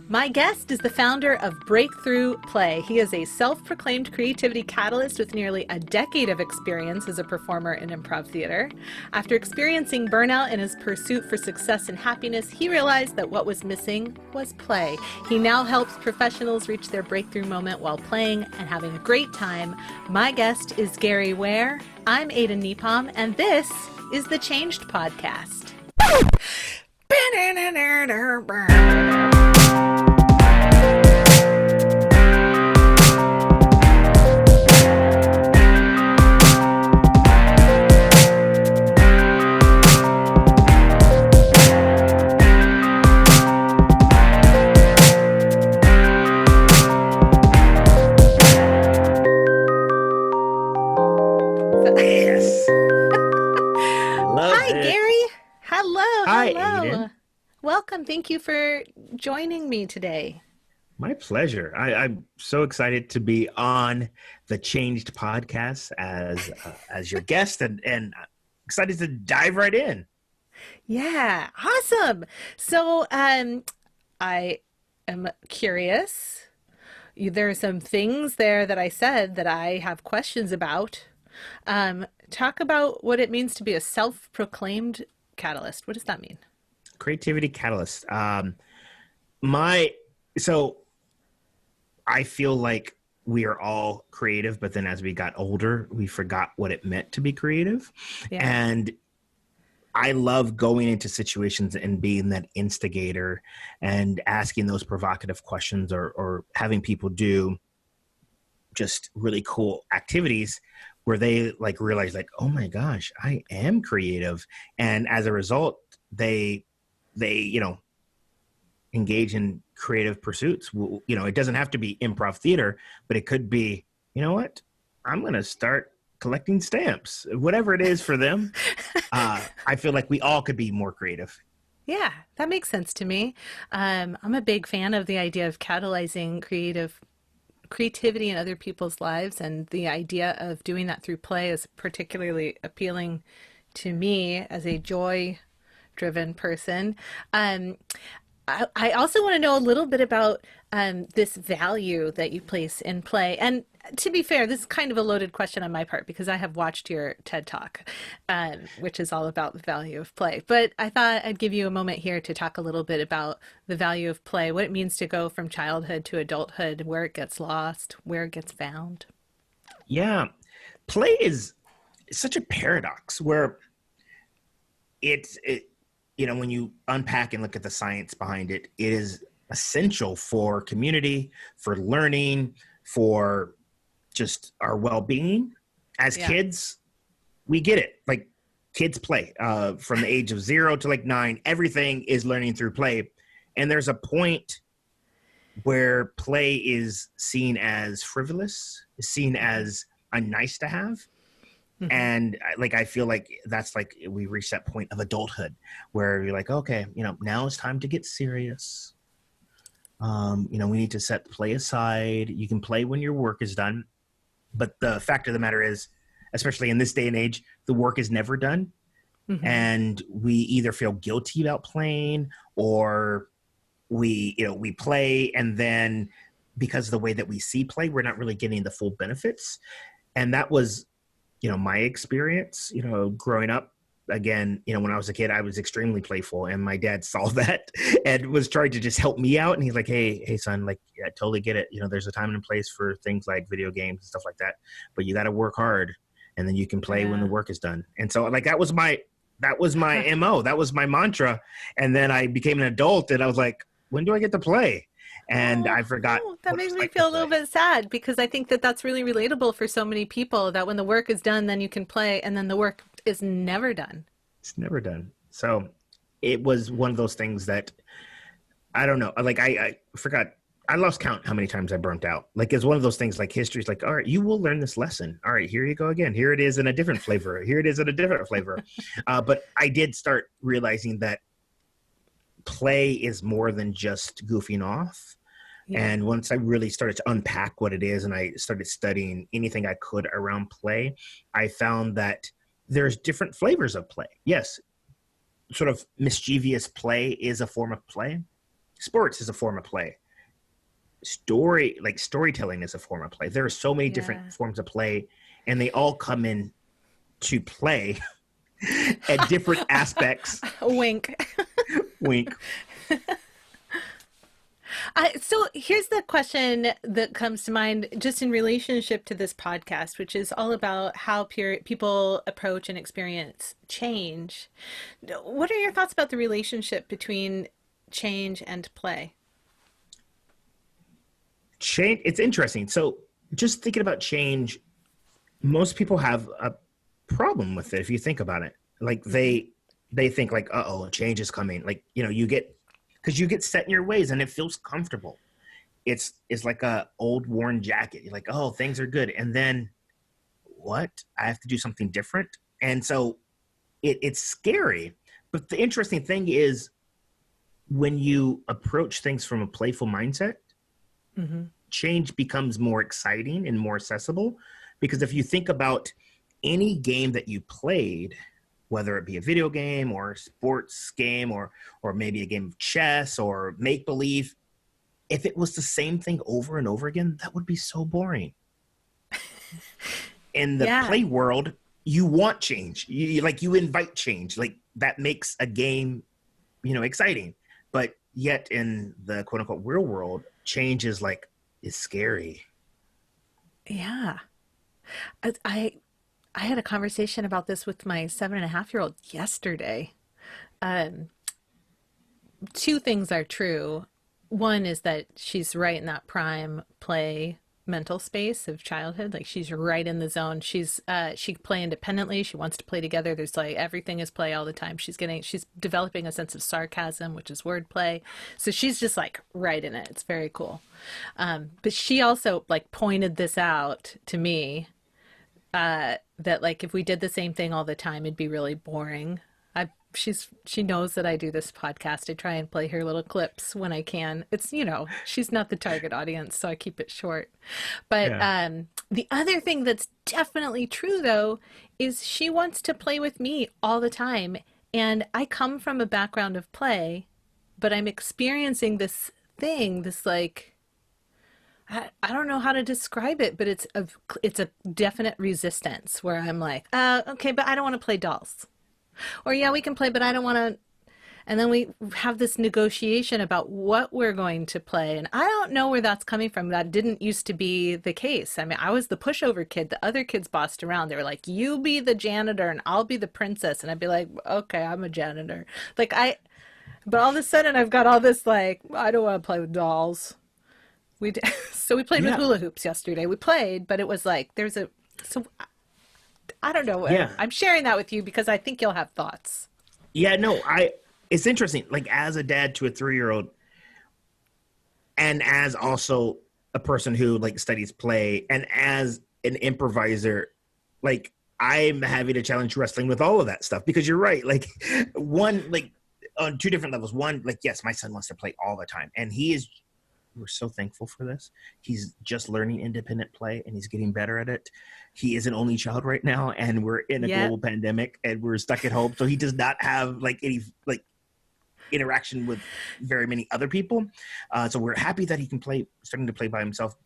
My guest is the founder of Breakthrough Play. He is a self-proclaimed creativity catalyst with nearly a decade of experience as a performer in improv theater. After experiencing burnout in his pursuit for success and happiness, he realized that what was missing was play. He now helps professionals reach their breakthrough moment while playing and having a great time. My guest is Gary Ware. I'm Aden Nepom, and this is the Changed Podcast. Hello. Welcome. Thank you for joining me today. My pleasure. I'm so excited to be on the Changed Podcast as your guest and excited to dive right in. Yeah, awesome. So I am curious. There are some things there that I said that I have questions about. Talk about what it means to be a self-proclaimed catalyst. What does that mean? Creativity catalyst. So I feel like we are all creative, but then as we got older, we forgot what it meant to be creative. Yeah. And I love going into situations and being that instigator and asking those provocative questions or having people do just really cool activities where they like realize like, oh my gosh, I am creative. And as a result, they engage in creative pursuits. It doesn't have to be improv theater, but it could be, you know what? I'm going to start collecting stamps, whatever it is for them. I feel like we all could be more creative. Yeah, that makes sense to me. I'm a big fan of the idea of catalyzing creativity in other people's lives, and the idea of doing that through play is particularly appealing to me as a joy-driven person. I also want to know a little bit about this value that you place in play. And to be fair, this is kind of a loaded question on my part because I have watched your TED Talk, which is all about the value of play. But I thought I'd give you a moment here to talk a little bit about the value of play, what it means to go from childhood to adulthood, where it gets lost, where it gets found. Yeah, play is such a paradox where when you unpack and look at the science behind it, it is essential for community, for learning, for just our well-being. As kids, we get it. Like kids play from the age of 0 to like 9. Everything is learning through play. And there's a point where play is seen as frivolous, is seen as a nice to have. Mm-hmm. And I feel like that's like we reach that point of adulthood where you're like, okay, now it's time to get serious. We need to set play aside. You can play when your work is done. But the fact of the matter is, especially in this day and age, the work is never done. Mm-hmm. And we either feel guilty about playing or we play. And then because of the way that we see play, we're not really getting the full benefits. And that was my experience, growing up. Again, when I was a kid, I was extremely playful, and my dad saw that and was trying to just help me out. And he's like, hey, son, like, I totally get it. There's a time and a place for things like video games and stuff like that, but you got to work hard, and then you can play when the work is done. And so, like, that was my MO. That was my mantra. And then I became an adult, and I was like, when do I get to play? And I forgot. That makes me feel a little bit sad because I think that that's really relatable for so many people, that when the work is done, then you can play, and then the work is never done. It's never done. So it was one of those things that I don't know. Like I forgot. I lost count how many times I burnt out. Like it's one of those things like history's like, all right, you will learn this lesson. All right, here you go again. Here it is in a different flavor. Here it is in a different flavor. But I did start realizing that play is more than just goofing off. Yeah. And once I really started to unpack what it is and I started studying anything I could around play, I found that there's different flavors of play. Yes, sort of mischievous play is a form of play. Sports is a form of play. Storytelling is a form of play. There are so many different Yeah. forms of play, and they all come in to play at different aspects. Wink. Wink. So here's the question that comes to mind just in relationship to this podcast, which is all about how people approach and experience change. What are your thoughts about the relationship between change and play? Change. It's interesting. So just thinking about change, most people have a problem with it if you think about it. Like Hmm. they think like, uh-oh, change is coming. Like, you get because you get set in your ways and it feels comfortable. It's like a old worn jacket. You're like, oh, things are good. And then what? I have to do something different. And so it's scary. But the interesting thing is when you approach things from a playful mindset, Hmm. change becomes more exciting and more accessible. Because if you think about any game that you played, whether it be a video game or a sports game or maybe a game of chess or make believe, if it was the same thing over and over again, that would be so boring. In the Yeah. play world, you want change. You invite change. Like that makes a game, exciting. But yet in the quote unquote real world, change is scary. Yeah. I I had a conversation about this with my 7.5-year-old yesterday. Um, Two things are true. One is that she's right in that prime play mental space of childhood. Like she's right in the zone. She can play independently. She wants to play together. There's like everything is play all the time. She's developing a sense of sarcasm, which is wordplay. So she's just like right in it. It's very cool. But she also like pointed this out to me, that like if we did the same thing all the time, it'd be really boring. She knows that I do this podcast. I try and play her little clips when I can. She's not the target audience, so I keep it short. But Yeah. the other thing that's definitely true though is she wants to play with me all the time, and I come from a background of play, but I'm experiencing this like I don't know how to describe it, but it's a definite resistance where I'm like, okay, but I don't want to play dolls. Or yeah, we can play, but I don't want to. And then we have this negotiation about what we're going to play. And I don't know where that's coming from. That didn't used to be the case. I mean, I was the pushover kid. The other kids bossed around. They were like, you be the janitor and I'll be the princess. And I'd be like, okay, I'm a janitor. Like but all of a sudden I've got all this like, I don't want to play with dolls. So we played with Yeah. hula hoops yesterday. We played, but it was like so I don't know. Yeah. I'm sharing that with you because I think you'll have thoughts. Yeah, no, it's interesting. Like as a dad to a 3-year old and as also a person who like studies play and as an improviser, like I'm having a challenge wrestling with all of that stuff because you're right. Like one, like on two different levels. One, like, yes, my son wants to play all the time and we're so thankful for this. He's just learning independent play and he's getting better at it. He is an only child right now and we're in a Yeah. global pandemic and we're stuck at home. So he does not have like any like interaction with very many other people. So we're happy that he can play, starting to play by himself.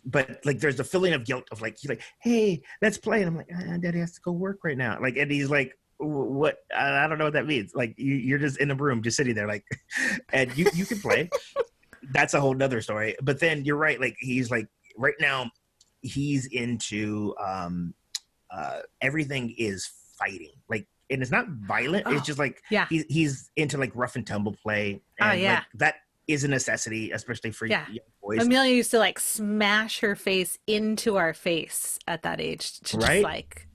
But like there's a feeling of guilt of like, he's like, hey, let's play. And I'm like, daddy has to go work right now. Like, and he's like, what? I don't know what that means. Like you're just in a room, just sitting there like, and you can play. That's a whole nother story. But then you're right. Like he's like right now he's into everything is fighting. Like, and it's not violent. It's Oh, just like yeah. he's into like rough and tumble play, Oh, and like yeah. that is a necessity, especially for Yeah. young boys, Amelia used to like smash her face into our face at that age to just right? like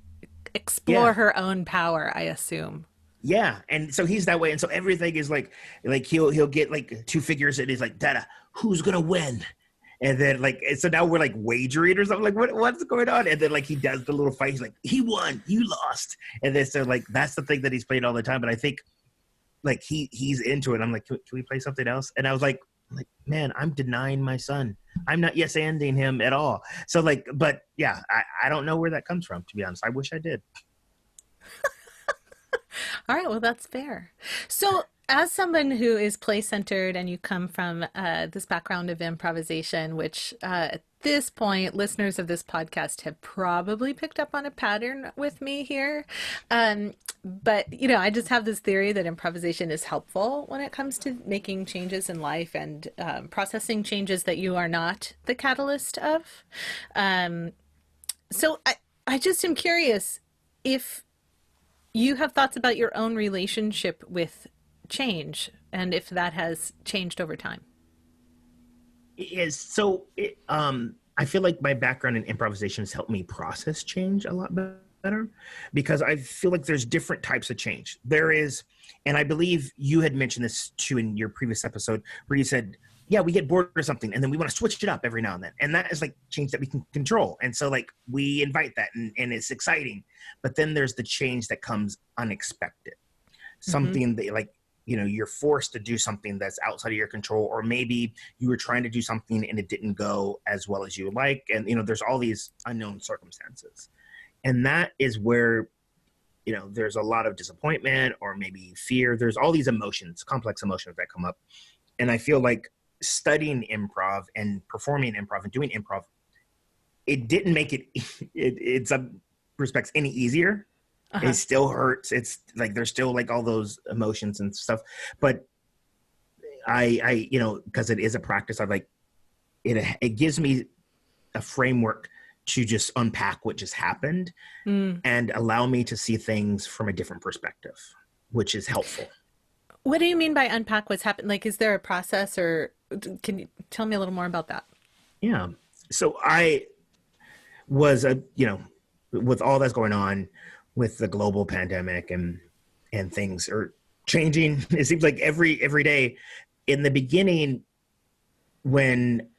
explore Yeah, her own power, I assume. yeah. And so he's that way, and so everything is like he'll get like two figures, and he's like, Dada, who's gonna win? And then like so now we're like wagering or something like what's going on? And then like he does the little fight. He's like, he won, you lost. And then so like that's the thing that he's played all the time. But I think like he's into it. I'm like, can we play something else? And I was like, man, I'm denying my son. I'm not yes anding him at all. So like, but yeah, I don't know where that comes from, to be honest. I wish I did. All right, well, that's fair. So as someone who is play centered and you come from this background of improvisation, which at this point, listeners of this podcast have probably picked up on a pattern with me here. But, I just have this theory that improvisation is helpful when it comes to making changes in life and processing changes that you are not the catalyst of. Um, so I just am curious if you have thoughts about your own relationship with change and if that has changed over time. I feel like my background in improvisation has helped me process change a lot better because I feel like there's different types of change. There is, and I believe you had mentioned this too in your previous episode where you said, yeah, we get bored or something and then we want to switch it up every now and then. And that is like change that we can control. And so like we invite that and it's exciting. But then there's the change that comes unexpected. Mm-hmm. Something that like, you're forced to do something that's outside of your control, or maybe you were trying to do something and it didn't go as well as you would like. And, there's all these unknown circumstances. And that is where, there's a lot of disappointment or maybe fear. There's all these emotions, complex emotions that come up. And I feel like studying improv and performing improv and doing improv, it didn't make it some respects any easier. It Uh-huh. still hurts. It's like there's still like all those emotions and stuff. But because it is a practice, I like it. It gives me a framework to just unpack what just happened Mm. and allow me to see things from a different perspective, which is helpful. What do you mean by unpack what's happened? Like, is there a process or can you tell me a little more about that? Yeah. So I was with all that's going on with the global pandemic and things are changing. It seems like every day. In the beginning, when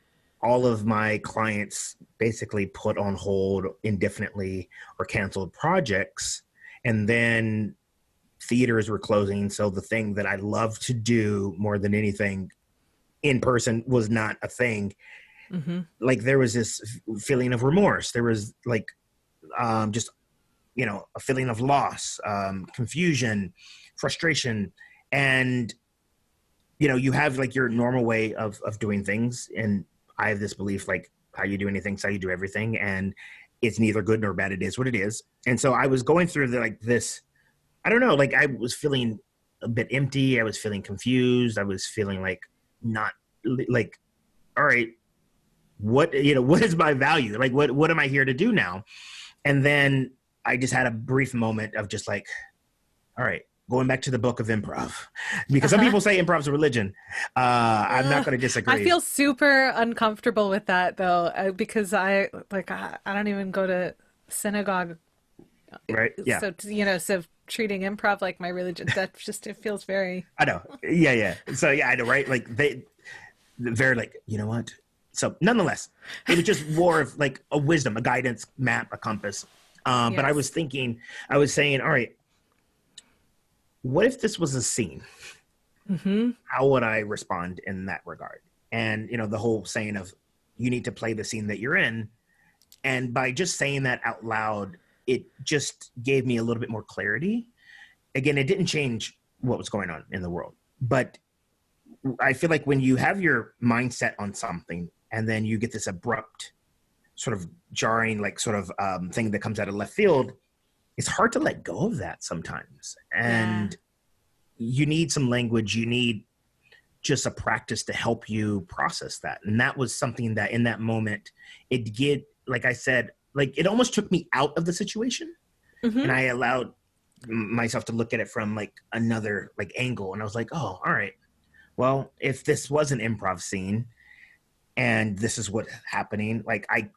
all of my clients basically put on hold indefinitely or canceled projects, and then theaters were closing, so the thing that I love to do more than anything in person was not a thing. Mm-hmm. Like there was this feeling of remorse. There was like just a feeling of loss, confusion, frustration, and you have like your normal way of doing things, and I have this belief like how you do anything, so you do everything, and it's neither good nor bad. It is what it is. And so I was going through like this. I don't know, like I was feeling a bit empty. I was feeling confused. I was feeling like not like, all right, what is my value? Like what am I here to do now? And then I just had a brief moment of just like, all right, going back to the book of improv, because some Uh-huh. people say improv is a religion. I'm not Uh, going to I disagree. feel super uncomfortable with that though, because I don't even go to synagogue. Right? Yeah, So treating improv like my religion, that just it feels very. I know. Yeah, yeah. So yeah, I know, right? Like they're very like, you know what? So nonetheless, it was just more of like a wisdom, a guidance map, a compass. But I was Yes. thinking, I was saying, all right, what if this was a scene? Mm-hmm. How would I respond in that regard? And the whole saying of you need to play the scene that you're in. And by just saying that out loud, it just gave me a little bit more clarity. Again, it didn't change what was going on in the world, but I feel like when you have your mindset on something and then you get this abrupt sort of jarring like sort of thing that comes out of left field, it's hard to let go of that sometimes. Yeah. And you need some language, you need just a practice to help you process that. And that was something that in that moment, it get like I said, like it almost took me out of the situation, Mm-hmm. and I allowed myself to look at it from like another like angle. And I was like, oh, all right, well, if this was an improv scene and this is what's happening, like I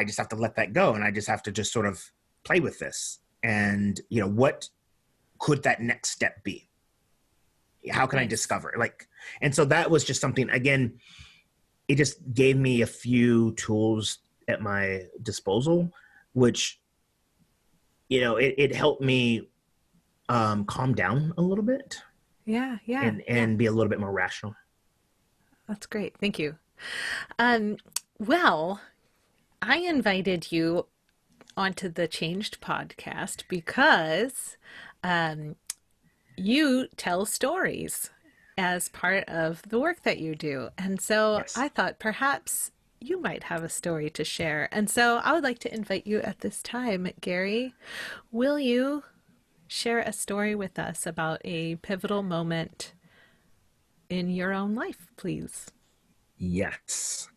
just have to let that go, and I just have to just sort of play with this. And what could that next step be? How can I Nice. discover like? And so that was just something, again, it just gave me a few tools at my disposal, which it helped me calm down a little bit Yeah, yeah, yeah. and be a little bit more rational. That's great. Thank you. Um, well, I invited you onto the Changed podcast because um, you tell stories as part of the work that you do. And so Yes. I thought perhaps you might have a story to share. And so I would like to invite you at this time, Gary. Will you share a story with us about a pivotal moment in your own life, please? Yes.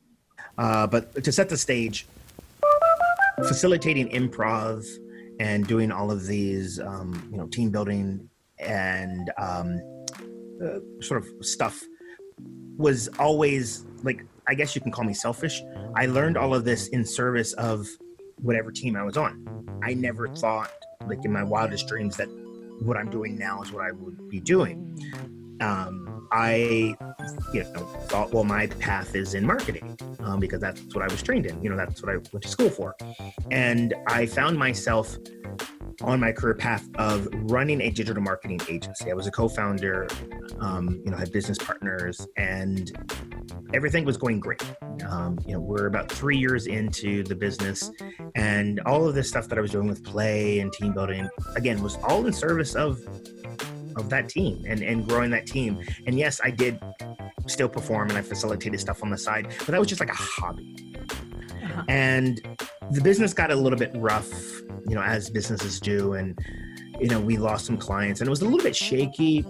But to set the stage, facilitating improv and doing all of these, team building and sort of stuff was always like, I guess you can call me selfish. I learned all of this in service of whatever team I was on. I never thought, like in my wildest dreams, that what I'm doing now is what I would be doing. I, thought, well, my path is in marketing because that's what I was trained in. That's what I went to school for. And I found myself on my career path of running a digital marketing agency. I was a co-founder, had business partners, and everything was going great. We're about 3 years into the business, and all of this stuff that I was doing with play and team building, again, was all in service of that team and growing that team. And yes, I did still perform and I facilitated stuff on the side, but that was just like a hobby. Uh-huh. And the business got a little bit rough, as businesses do. And, we lost some clients and it was a little bit shaky.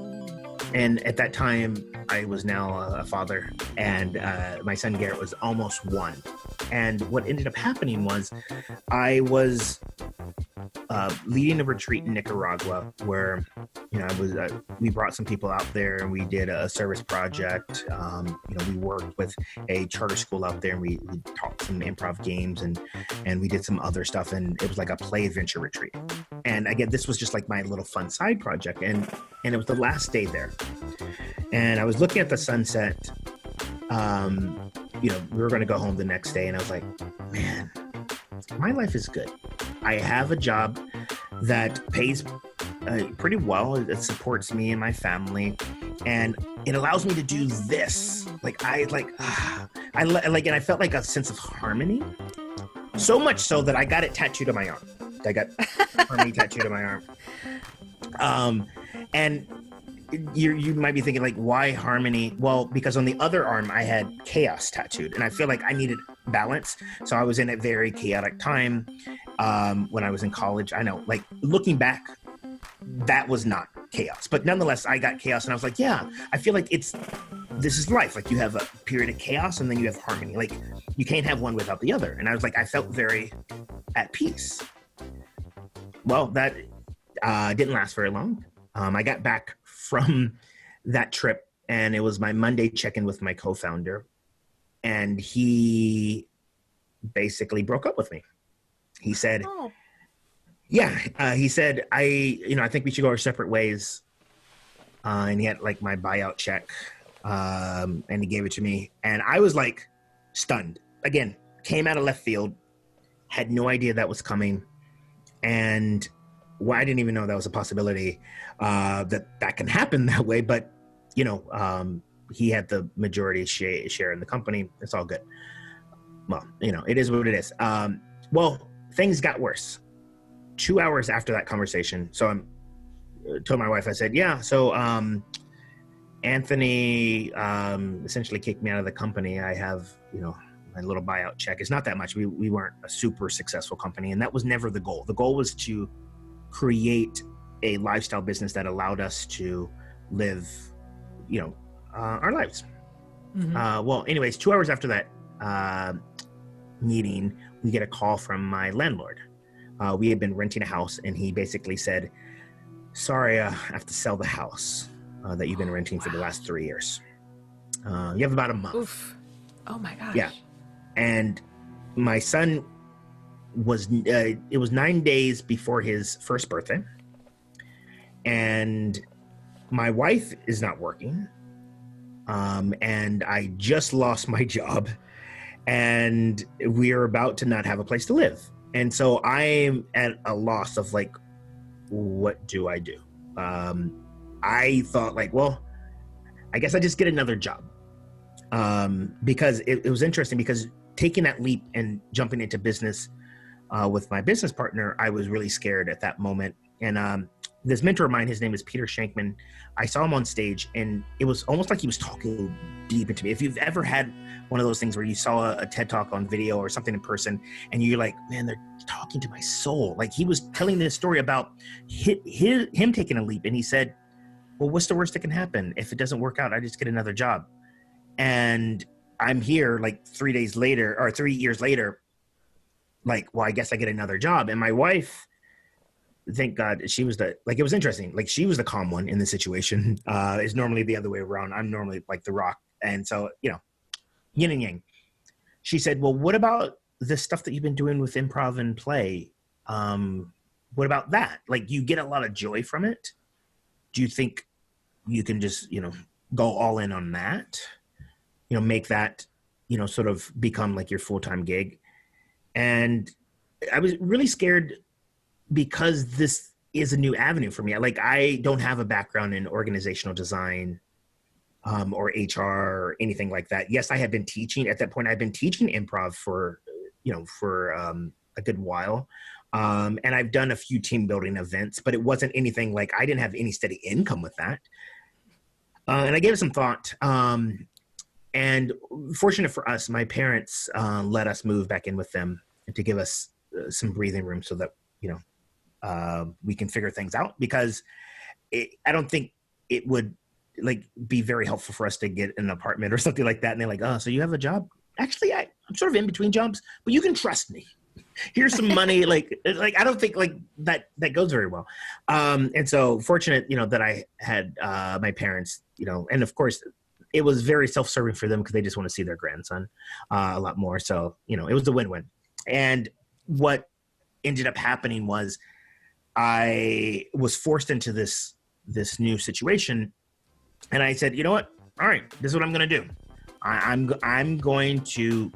And at that time, I was now a father, and my son Garrett was almost 1. And what ended up happening was I was leading a retreat in Nicaragua where, we brought some people out there and we did a service project. We worked with a charter school out there and we taught some improv games and we did some other stuff, and it was like a play adventure retreat. And again, this was just like my little fun side project. And it was the last day there. And I was looking at the sunset. We were going to go home the next day, and I was like, man, my life is good. I have a job that pays pretty well. It supports me and my family, and it allows me to do this. And I felt like a sense of harmony. So much so that I got it tattooed on my arm. I got harmony tattooed on my arm. And you might be thinking, like, why harmony? Well, because on the other arm I had chaos tattooed, and I feel like I needed balance. So I was in a very chaotic time when I was in college. I know, like, looking back, that was not chaos, but nonetheless, I got chaos, and I was like, yeah, I feel like this is life. Like, you have a period of chaos, and then you have harmony. Like, you can't have one without the other. And I was like, I felt very at peace. Well, that didn't last very long. I got back from that trip, and it was my Monday check-in with my co-founder, and he basically broke up with me. He said, Oh. he said, I think we should go our separate ways. And he had like my buyout check, and he gave it to me, and I was like stunned. Again, came out of left field, had no idea that was coming, and I didn't even know that was a possibility, that can happen that way. But, he had the majority share in the company. It's all good. Well, it is what it is. Well, things got worse. 2 hours after that conversation, so I told my wife, I said, yeah, so Anthony essentially kicked me out of the company. I have, my little buyout check. It's not that much. We weren't a super successful company, and that was never the goal. The goal was to create a lifestyle business that allowed us to live, our lives. Mm-hmm. Well, anyways, 2 hours after that meeting, we get a call from my landlord. We had been renting a house, and he basically said, sorry, I have to sell the house that you've been renting for the last 3 years. You have about a month. Oof. Oh my gosh. Yeah. And my son it was 9 days before his first birthday. And my wife is not working. And I just lost my job, and we're about to not have a place to live. And so I'm at a loss of like, what do I do? I thought like, well, I guess I just get another job. Because it was interesting, because taking that leap and jumping into business with my business partner, I was really scared at that moment. And this mentor of mine, his name is Peter Shankman. I saw him on stage, and it was almost like he was talking deep into me. If you've ever had one of those things where you saw a TED Talk on video or something in person, and you're like, man, they're talking to my soul. Like, he was telling this story about him taking a leap, and he said, well, what's the worst that can happen? If it doesn't work out, I just get another job. And I'm here like 3 years later, like, well, I guess I get another job. And my wife, thank God, she was it was interesting. Like, she was the calm one in the situation. It's normally the other way around. I'm normally like the rock. And so, yin and yang. She said, well, what about the stuff that you've been doing with improv and play? What about that? Like, you get a lot of joy from it. Do you think you can just, go all in on that? Make that, sort of become like your full-time gig. And I was really scared because this is a new avenue for me. Like, I don't have a background in organizational design or HR or anything like that. Yes, I had been teaching at that point. I've been teaching improv for a good while. And I've done a few team building events, but it wasn't anything like, I didn't have any steady income with that. And I gave it some thought. And fortunate for us, my parents let us move back in with them to give us some breathing room so that, we can figure things out, because I don't think it would be very helpful for us to get an apartment or something like that. And they're like, oh, so you have a job? Actually, I'm sort of in between jobs, but you can trust me. Here's some money. I don't think that goes very well. And so fortunate, that I had my parents, and of course it was very self-serving for them because they just want to see their grandson a lot more. So, it was a win-win. And what ended up happening was I was forced into this new situation. And I said, you know what? All right, this is what I'm going to do. I'm going to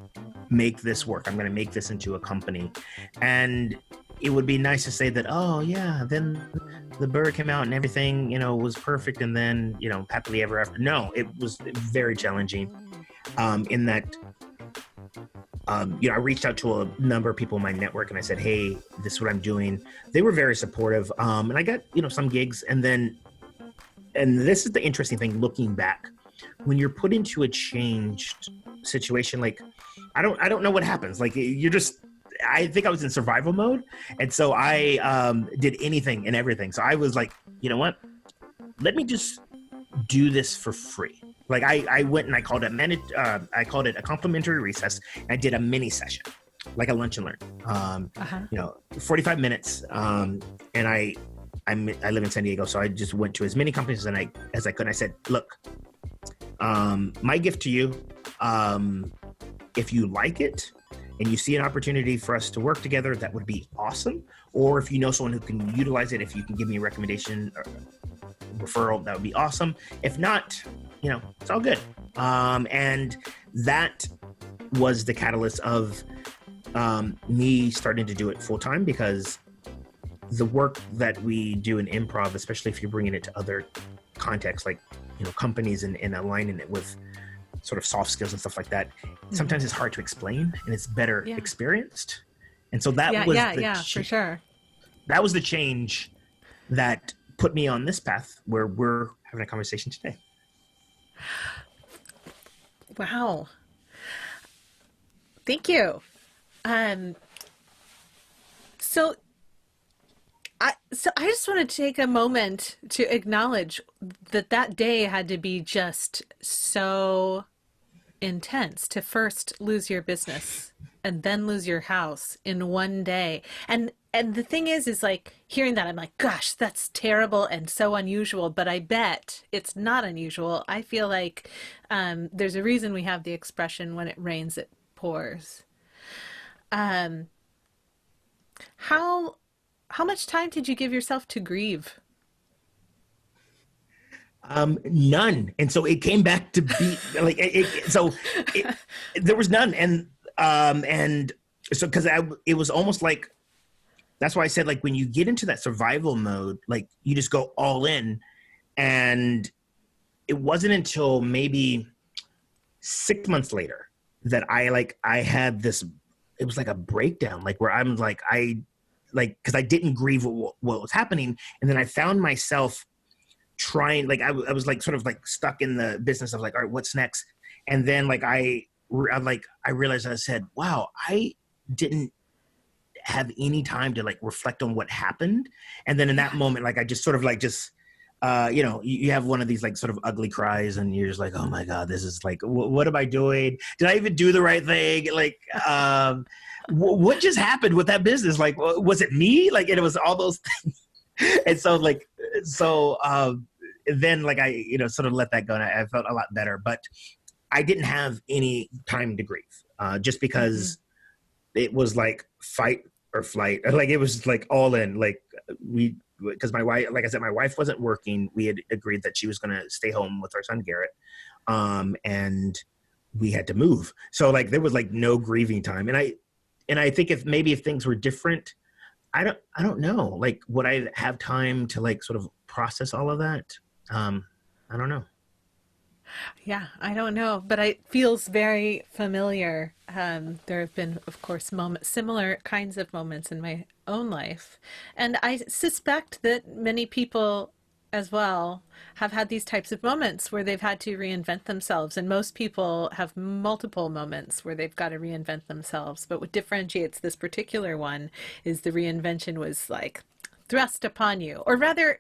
make this work. I'm going to make this into a company. And it would be nice to say that, oh yeah, then the bird came out and everything, was perfect. And then, happily ever after. No, it was very challenging in that, I reached out to a number of people in my network and I said, hey, this is what I'm doing. They were very supportive. And I got, some gigs. And this is the interesting thing, looking back, when you're put into a changed situation, like, I don't know what happens. Like, I think I was in survival mode. And so I did anything and everything. So I was like, you know what, let me just do this for free. Like, I went and I called it a complimentary recess. And I did a mini session, like a lunch and learn, 45 minutes. And I live in San Diego. So I just went to as many companies as I could. And I said, look, my gift to you, if you like it and you see an opportunity for us to work together, that would be awesome. Or if you know someone who can utilize it, if you can give me a recommendation or referral, that would be awesome. If not, it's all good. And that was the catalyst of me starting to do it full time, because the work that we do in improv, especially if you're bringing it to other contexts, like, companies and aligning it with sort of soft skills and stuff like that, sometimes it's hard to explain and it's better experienced. And so that was for sure. That was the change that put me on this path where we're having a conversation today. Wow. Thank you. So I just want to take a moment to acknowledge that day had to be just so intense, to first lose your business and then lose your house in one day. And the thing is like, hearing that, I'm like, gosh, that's terrible and so unusual, but I bet it's not unusual. I feel like there's a reason we have the expression, when it rains, it pours. How much time did you give yourself to grieve? None. And so it came back to be like, there was none. And so, cause it was almost like, that's why I said, like, when you get into that survival mode, like, you just go all in. And it wasn't until maybe 6 months later that I had this, it was like a breakdown, like, where I'm like, like, because I didn't grieve what was happening. And then I found myself trying, like, I was like sort of like stuck in the business of like, all right, what's next? And then like I realized, I said, wow, I didn't have any time to like reflect on what happened. And then in that Yeah. moment, like I just sort of like just you have one of these like sort of ugly cries, and you're just like, oh my god, this is like, what am I doing? Did I even do the right thing? Like, what just happened with that business? Like, was it me? Like, and it was all those things. And so like, so then like I sort of let that go, and I felt a lot better. But I didn't have any time to grieve, just Hmm. because it was like fight or flight. Like it was like all in. Like because my wife, like I said, my wife wasn't working. We had agreed that she was going to stay home with our son Garrett, and we had to move. So like there was like no grieving time. And I think if things were different, I don't know. Like would I have time to like sort of process all of that? I don't know. Yeah, I don't know, but it feels very familiar. There have been, of course, moments, similar kinds of moments in my own life. And I suspect that many people as well have had these types of moments where they've had to reinvent themselves. And most people have multiple moments where they've got to reinvent themselves. But what differentiates this particular one is the reinvention was like thrust upon you, or rather,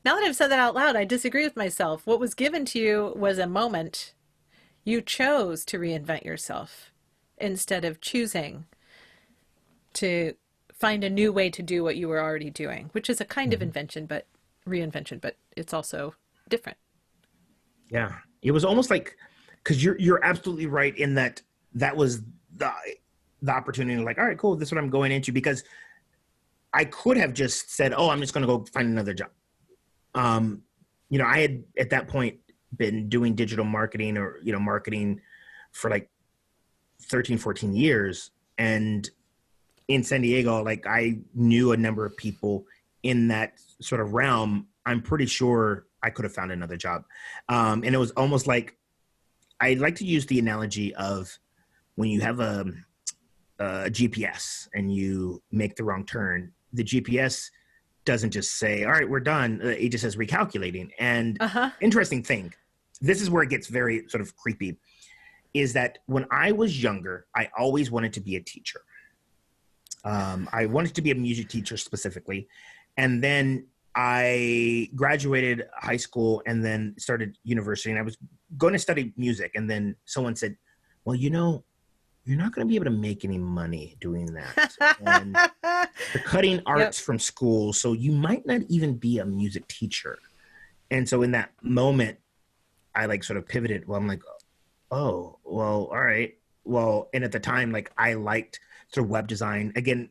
now that I've said that out loud, I disagree with myself. What was given to you was a moment. You chose to reinvent yourself instead of choosing to find a new way to do what you were already doing, which is a kind of Mhm. invention, but reinvention, but it's also different. Yeah, it was almost like, because you're absolutely right in that that was the the opportunity. Like, all right, cool, this is what I'm going into. Because I could have just said, oh, I'm just going to go find another job. Um, I had at that point been doing digital marketing, or marketing for like 13, 14 years. And in San Diego, like I knew a number of people in that sort of realm. I'm pretty sure I could have found another job. And it was almost like, I like to use the analogy of when you have a GPS and you make the wrong turn, the GPS doesn't just say, all right, we're done. It just says recalculating. And Uh huh. interesting thing, this is where it gets very sort of creepy, is that when I was younger, I always wanted to be a teacher. I wanted to be a music teacher specifically. And then I graduated high school and then started university, and I was going to study music. And then someone said, well, you're not going to be able to make any money doing that. And you're cutting Yep. arts from school, so you might not even be a music teacher. And so in that moment, I like sort of pivoted. Well, I'm like, oh, well, all right. Well, and at the time, like I liked sort of web design. Again,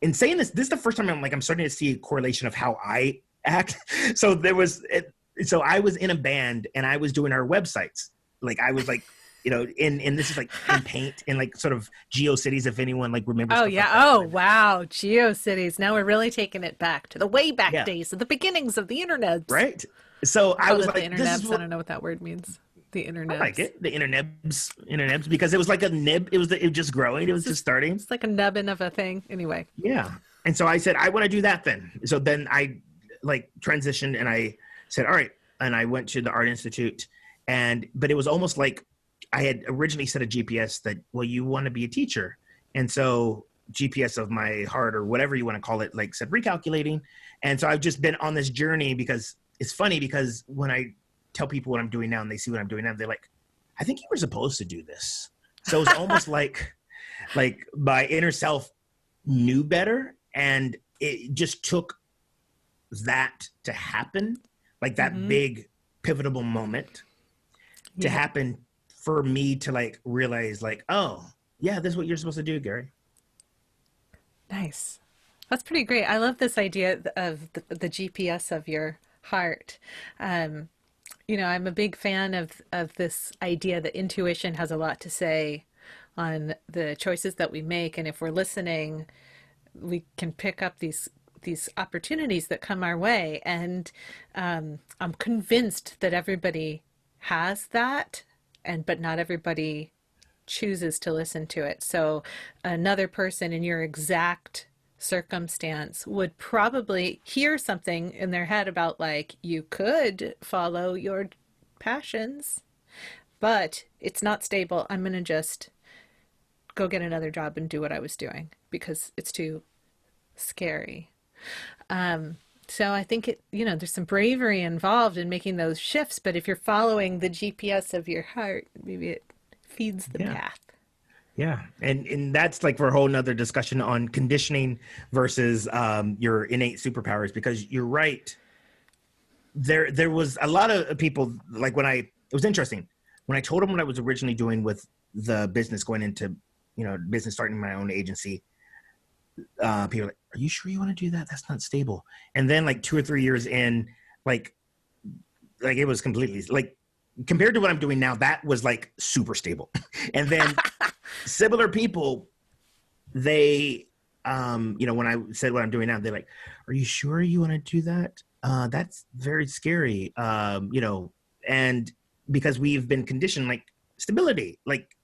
in saying this is the first time I'm starting to see a correlation of how I act. So so I was in a band and I was doing our websites. Like I was like, in this is like in Paint and like sort of GeoCities, if anyone like remembers Oh, stuff yeah. like that. Oh, wow. GeoCities. Now we're really taking it back to the way back Yeah, days of the beginnings of the internets. right. So I'm I calling was it the like, this is internets. I what don't know what that word means. The I like internets. it. The internets, because it was like a nib. It was just growing. It was just starting. It's like a nubbin of a thing. Anyway. Yeah. And so I said, I want to do that then. So then I like transitioned and I said, all right. And I went to the Art Institute. But it was almost like I had originally set a GPS that, well, you want to be a teacher. And so GPS of my heart, or whatever you want to call it, like said recalculating. And so I've just been on this journey, because it's funny, because when I tell people what I'm doing now and they see what I'm doing now, they're like, I think you were supposed to do this. So it's almost like my inner self knew better, and it just took that to happen, like that Mm-hmm. big pivotal moment to Yep. happen, for me to like realize like, oh yeah, this is what you're supposed to do, Gary. Nice. That's pretty great. I love this idea of the GPS of your heart. Um, I'm a big fan of this idea that intuition has a lot to say on the choices that we make, and if we're listening, we can pick up these opportunities that come our way. And I'm convinced that everybody has that, and but not everybody chooses to listen to it. So another person in your exact circumstance would probably hear something in their head about, like, you could follow your passions, but it's not stable. I'm going to just go get another job and do what I was doing because it's too scary. So I think there's some bravery involved in making those shifts, but if you're following the GPS of your heart, maybe it feeds the Yeah. path. Yeah. And that's like for a whole nother discussion on conditioning versus your innate superpowers, because you're right. There was a lot of people, like it was interesting when I told them what I was originally doing with the business, going into, business, starting my own agency. People were like, are you sure you want to do that? That's not stable. And then like 2 or 3 years in, like it was completely like, compared to what I'm doing now, that was like super stable. And then similar people, they, when I said what I'm doing now, they're like, are you sure you want to do that? That's very scary. And because we've been conditioned, like stability, like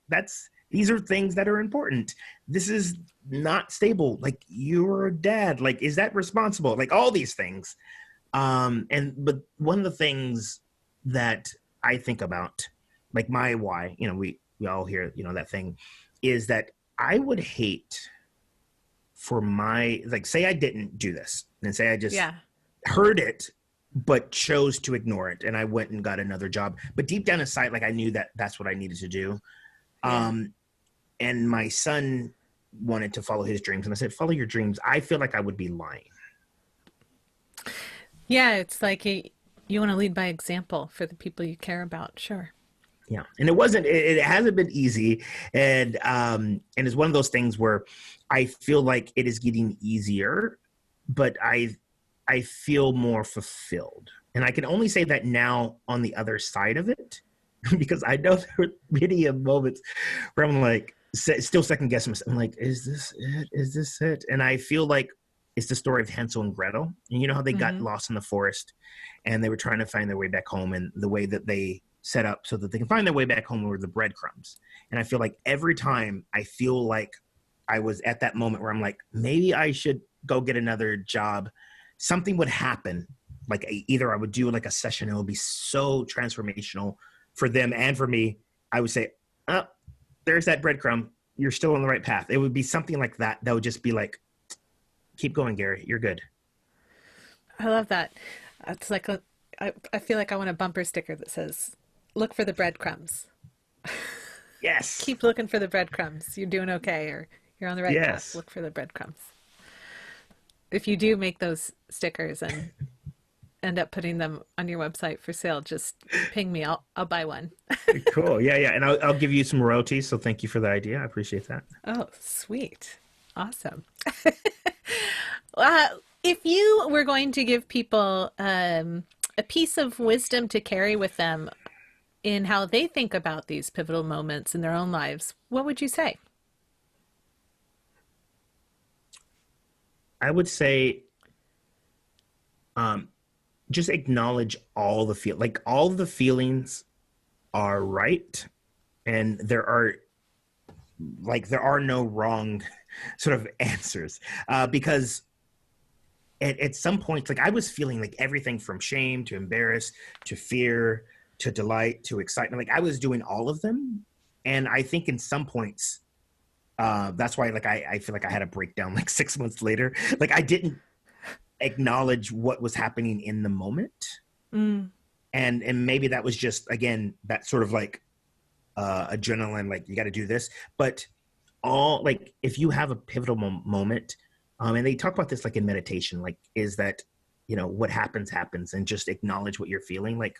these are things that are important. This is not stable. Like, you're a dad. Like, is that responsible? Like, all these things. But one of the things that I think about, like my why, we all hear, that thing, is that I would hate for say I didn't do this, and say I just Yeah. heard it, but chose to ignore it. And I went and got another job. But deep down inside, like I knew that that's what I needed to do. Yeah. And my son wanted to follow his dreams. And I said, follow your dreams. I feel like I would be lying. Yeah. It's like you want to lead by example for the people you care about. Sure. Yeah. And it hasn't been easy. And it's one of those things where I feel like it is getting easier, but I feel more fulfilled. And I can only say that now on the other side of it, because I know there were many moments where I'm like, still second guessing myself. I'm like, is this it? Is this it? And I feel like it's the story of Hansel and Gretel. And you know how they got Mm-hmm. lost in the forest and they were trying to find their way back home, and the way that they set up so that they can find their way back home were the breadcrumbs. And I feel like every time I feel like I was at that moment where I'm like, maybe I should go get another job, something would happen. Like either I would do like a session, it would be so transformational for them and for me. I would say, oh, there's that breadcrumb. You're still on the right path. It would be something like that. That would just be like, keep going, Gary. You're good. I love that. It's like I feel like I want a bumper sticker that says, look for the breadcrumbs. Yes. Keep looking for the breadcrumbs. You're doing okay, or you're on the right path. Yes. Look for the breadcrumbs. If you do make those stickers and end up putting them on your website for sale, just ping me. I'll buy one. Cool. Yeah. Yeah. And I'll give you some royalties. So thank you for the idea. I appreciate that. Oh, sweet. Awesome. uh, if you were going to give people a piece of wisdom to carry with them in how they think about these pivotal moments in their own lives, what would you say? I would say, just acknowledge all all the feelings are right. And there are no wrong sort of answers, because at some point, like I was feeling like everything from shame to embarrass to fear to delight to excitement. Like I was doing all of them. And I think in some points, that's why like I feel like I had a breakdown like 6 months later. Like I didn't acknowledge what was happening in the moment. Mm. And maybe that was just, again, that sort of like adrenaline, like you got to do this. But all like if you have a pivotal moment, and they talk about this like in meditation, like is that what happens, and just acknowledge what you're feeling. Like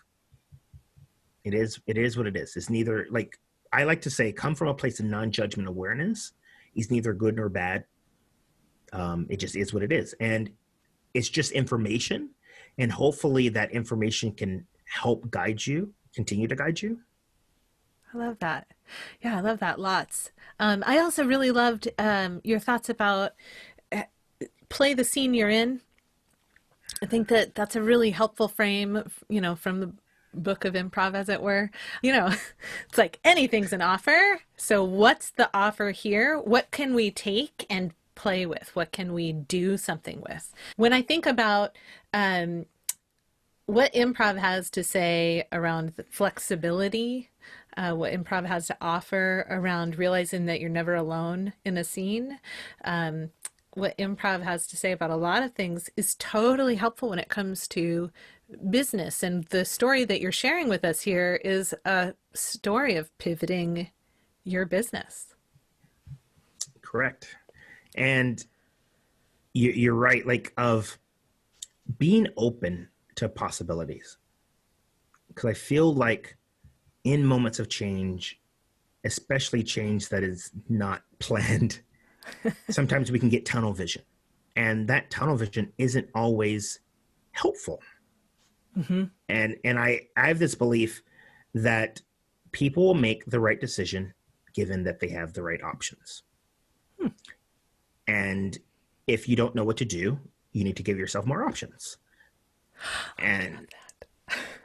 it is what it is. It's neither, like I like to say, come from a place of non-judgment awareness. Is neither good nor bad. It just is what it is. And it's just information. And hopefully that information can help continue to guide you. I love that. Yeah, I love that lots. I also really loved your thoughts about play the scene you're in. I think that that's a really helpful frame, from the book of improv, as it were. It's like anything's an offer. So what's the offer here? What can we take and play with? What can we do something with? When I think about what improv has to say around flexibility, what improv has to offer around realizing that you're never alone in a scene, what improv has to say about a lot of things is totally helpful when it comes to business. And the story that you're sharing with us here is a story of pivoting your business. Correct. And you're right, like of being open to possibilities. Because I feel like in moments of change, especially change that is not planned, sometimes we can get tunnel vision. And that tunnel vision isn't always helpful. Mm-hmm. And I have this belief that people will make the right decision given that they have the right options. And if you don't know what to do, you need to give yourself more options. And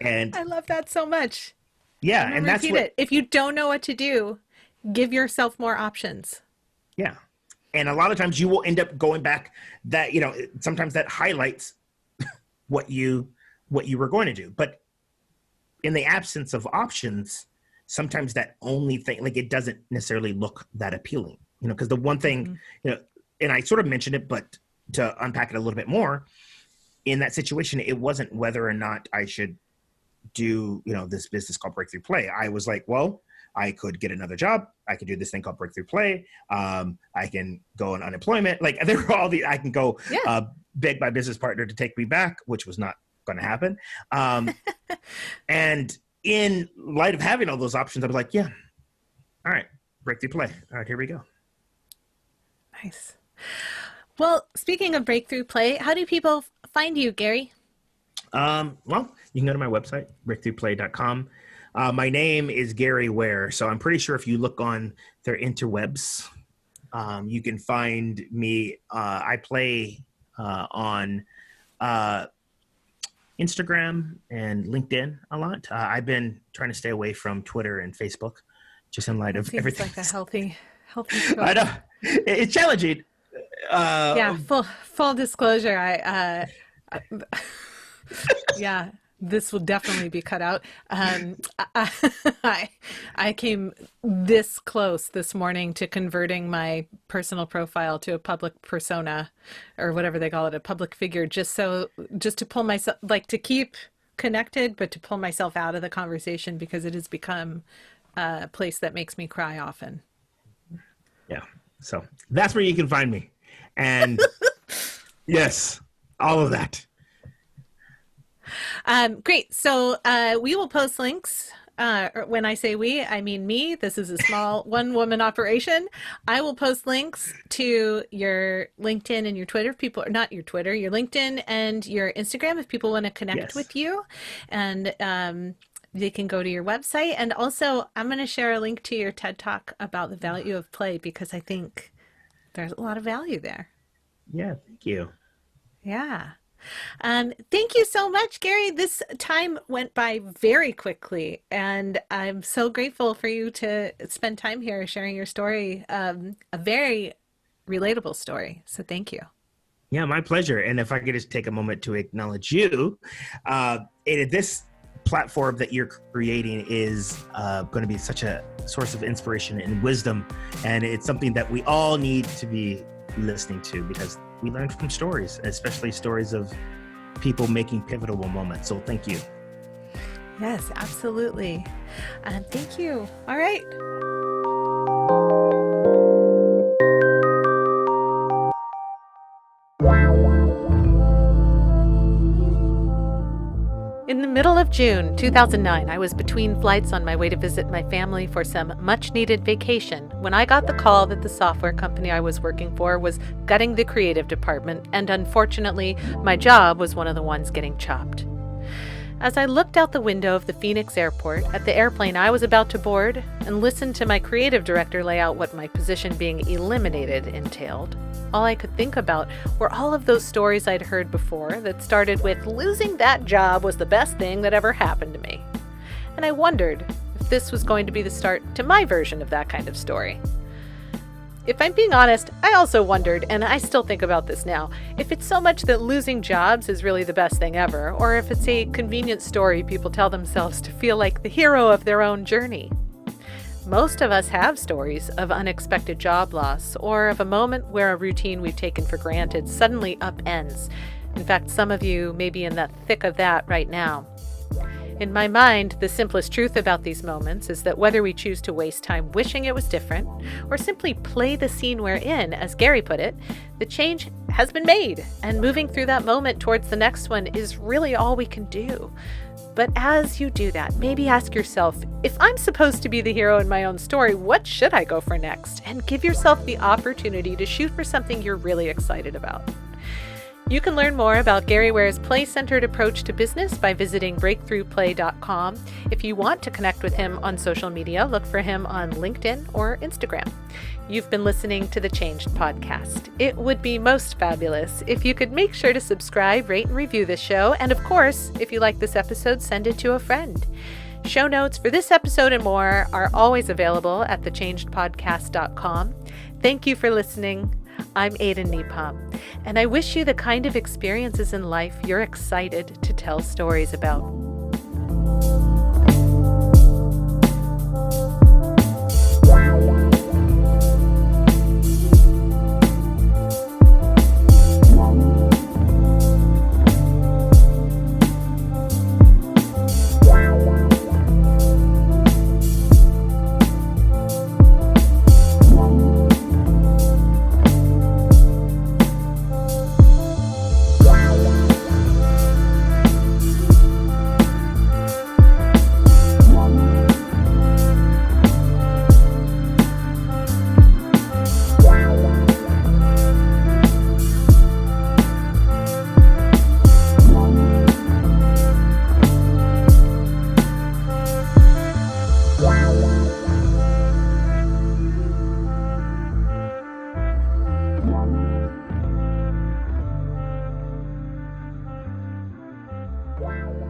I love that so much. Yeah, and that's what, if you don't know what to do, give yourself more options. Yeah. And a lot of times you will end up going back that, sometimes that highlights what you were going to do. But in the absence of options, sometimes that only thing, like it doesn't necessarily look that appealing, because the one thing, and I sort of mentioned it, but to unpack it a little bit more, in that situation, it wasn't whether or not I should do, this business called Breakthrough Play. I was like, well, I could get another job. I could do this thing called Breakthrough Play. I can go on unemployment. Like there were all I can go beg my business partner to take me back, which was not going to happen. And in light of having all those options, I was like, yeah, all right, Breakthrough Play. All right, here we go. Nice. Well, speaking of Breakthrough Play, how do people find you, Gary? Well, you can go to my website, breakthroughplay.com. My name is Gary Ware, so I'm pretty sure if you look on their interwebs, you can find me. I play on Instagram and LinkedIn a lot. I've been trying to stay away from Twitter and Facebook, just in light of everything. Seems like a healthy choice. I know it's challenging. Full disclosure. Yeah, this will definitely be cut out. I came this close this morning to converting my personal profile to a public persona, or whatever they call it, a public figure, just to pull myself, like to keep connected, but to pull myself out of the conversation because it has become a place that makes me cry often. Yeah, so that's where you can find me. And yes, all of that. Great. So we will post links. When I say we, I mean me. This is a small one-woman operation. I will post links to your LinkedIn and your Twitter. People, not your Twitter, your LinkedIn and your Instagram if people want to connect with you. And they can go to your website. And also, I'm going to share a link to your TED Talk about the value of play because I think there's a lot of value there. Yeah, thank you. Yeah. Thank you so much, Gary. This time went by very quickly, and I'm so grateful for you to spend time here sharing your story, a very relatable story. So thank you. Yeah, my pleasure. And if I could just take a moment to acknowledge you, this platform that you're creating is going to be such a source of inspiration and wisdom. And it's something that we all need to be listening to because we learn from stories, especially stories of people making pivotal moments. So thank you. Yes, absolutely. Thank you. All right. In the middle of June 2009, I was between flights on my way to visit my family for some much-needed vacation when I got the call that the software company I was working for was gutting the creative department, and unfortunately, my job was one of the ones getting chopped. As I looked out the window of the Phoenix airport at the airplane I was about to board and listened to my creative director lay out what my position being eliminated entailed, all I could think about were all of those stories I'd heard before that started with losing that job was the best thing that ever happened to me. And I wondered if this was going to be the start to my version of that kind of story. If I'm being honest, I also wondered, and I still think about this now, if it's so much that losing jobs is really the best thing ever, or if it's a convenient story people tell themselves to feel like the hero of their own journey. Most of us have stories of unexpected job loss, or of a moment where a routine we've taken for granted suddenly upends. In fact, some of you may be in the thick of that right now. In my mind, the simplest truth about these moments is that whether we choose to waste time wishing it was different, or simply play the scene we're in, as Gary put it, the change has been made, and moving through that moment towards the next one is really all we can do. But as you do that, maybe ask yourself, if I'm supposed to be the hero in my own story, what should I go for next? And give yourself the opportunity to shoot for something you're really excited about. You can learn more about Gary Ware's play-centered approach to business by visiting breakthroughplay.com. If you want to connect with him on social media, look for him on LinkedIn or Instagram. You've been listening to the Changed Podcast. It would be most fabulous if you could make sure to subscribe, rate, and review this show. And of course, if you like this episode, send it to a friend. Show notes for this episode and more are always available at thechangedpodcast.com. Thank you for listening. I'm Aden Nepom, and I wish you the kind of experiences in life you're excited to tell stories about. Wow.